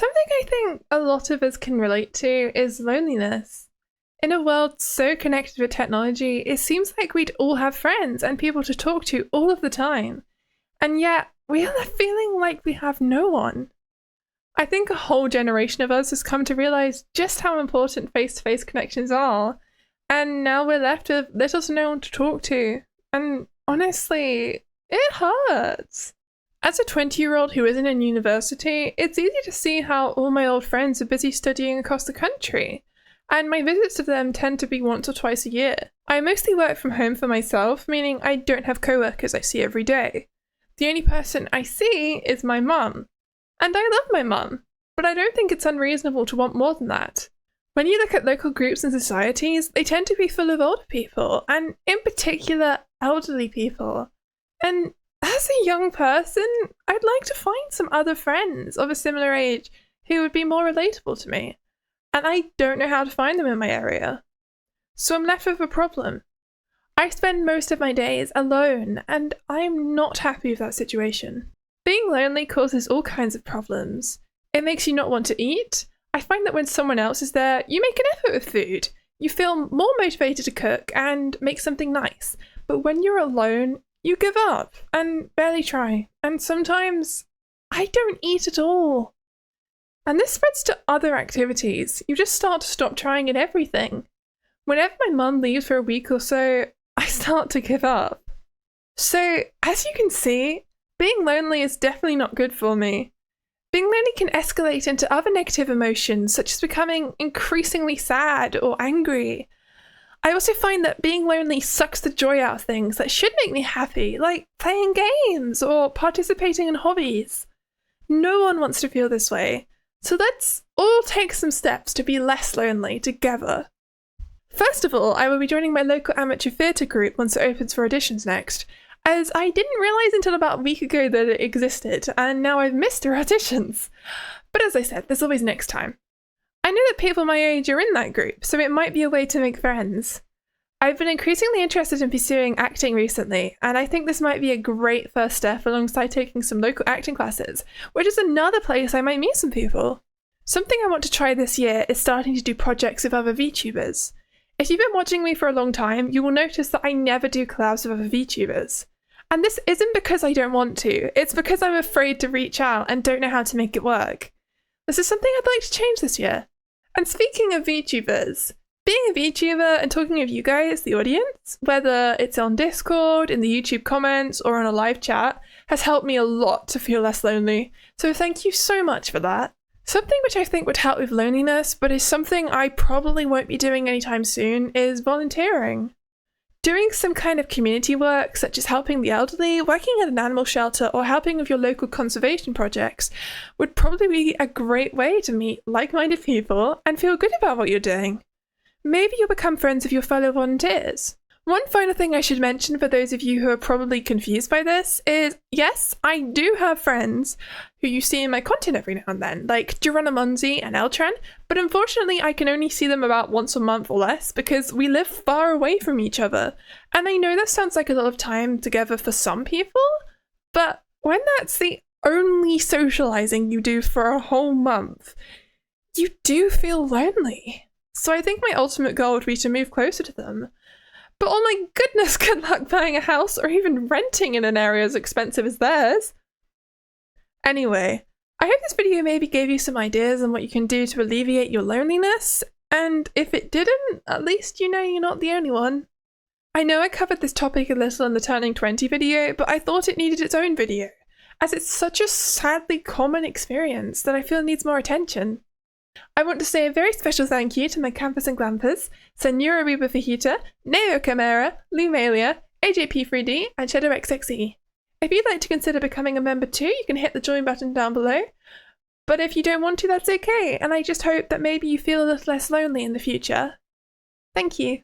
Something I think a lot of us can relate to is loneliness. In a world so connected with technology, it seems like we'd all have friends and people to talk to all of the time. And yet, we end up feeling like we have no one. I think a whole generation of us has come to realize just how important face-to-face connections are. And now we're left with little to no one to talk to. And honestly, it hurts. As a 20-year-old who isn't in university, it's easy to see how all my old friends are busy studying across the country, and my visits to them tend to be once or twice a year. I mostly work from home for myself, meaning I don't have co-workers I see every day. The only person I see is my mum. And I love my mum, but I don't think it's unreasonable to want more than that. When you look at local groups and societies, they tend to be full of older people, and in particular, elderly people. And as a young person, I'd like to find some other friends of a similar age who would be more relatable to me. And I don't know how to find them in my area. So I'm left with a problem. I spend most of my days alone, and I'm not happy with that situation. Being lonely causes all kinds of problems. It makes you not want to eat. I find that when someone else is there, you make an effort with food. You feel more motivated to cook and make something nice. But when you're alone, you give up and barely try. And sometimes I don't eat at all. And this spreads to other activities. You just start to stop trying at everything. Whenever my mum leaves for a week or so, I start to give up. So, as you can see, being lonely is definitely not good for me. Being lonely can escalate into other negative emotions, such as becoming increasingly sad or angry. I also find that being lonely sucks the joy out of things that should make me happy, like playing games or participating in hobbies. No one wants to feel this way, so let's all take some steps to be less lonely together. First of all, I will be joining my local amateur theatre group once it opens for auditions next, as I didn't realise until about a week ago that it existed, and now I've missed their auditions. But as I said, there's always next time. I know that people my age are in that group, so it might be a way to make friends. I've been increasingly interested in pursuing acting recently, and I think this might be a great first step alongside taking some local acting classes, which is another place I might meet some people. Something I want to try this year is starting to do projects with other VTubers. If you've been watching me for a long time, you will notice that I never do collabs with other VTubers. And this isn't because I don't want to, it's because I'm afraid to reach out and don't know how to make it work. This is something I'd like to change this year. And speaking of VTubers, being a VTuber and talking with you guys, the audience, whether it's on Discord, in the YouTube comments, or on a live chat, has helped me a lot to feel less lonely. So thank you so much for that. Something which I think would help with loneliness, but is something I probably won't be doing anytime soon, is volunteering. Doing some kind of community work, such as helping the elderly, working at an animal shelter, or helping with your local conservation projects, would probably be a great way to meet like-minded people and feel good about what you're doing. Maybe you'll become friends with your fellow volunteers. One final thing I should mention for those of you who are probably confused by this is, yes, I do have friends who you see in my content every now and then, like Monzi and Eltran, but unfortunately I can only see them about once a month or less because we live far away from each other. And I know that sounds like a lot of time together for some people, but when that's the only socializing you do for a whole month, you do feel lonely. So I think my ultimate goal would be to move closer to them. But oh my goodness, good luck buying a house or even renting in an area as expensive as theirs. Anyway, I hope this video maybe gave you some ideas on what you can do to alleviate your loneliness, and if it didn't, at least you know you're not the only one. I know I covered this topic a little in the Turning 20 video, but I thought it needed its own video, as it's such a sadly common experience that I feel needs more attention. I want to say a very special thank you to my campers and glampers, Senora Reba Fajita, Neo Chimera, Lumalia, AJP3D, and ShadowXXE. If you'd like to consider becoming a member too, you can hit the join button down below. But if you don't want to, that's okay, and I just hope that maybe you feel a little less lonely in the future. Thank you.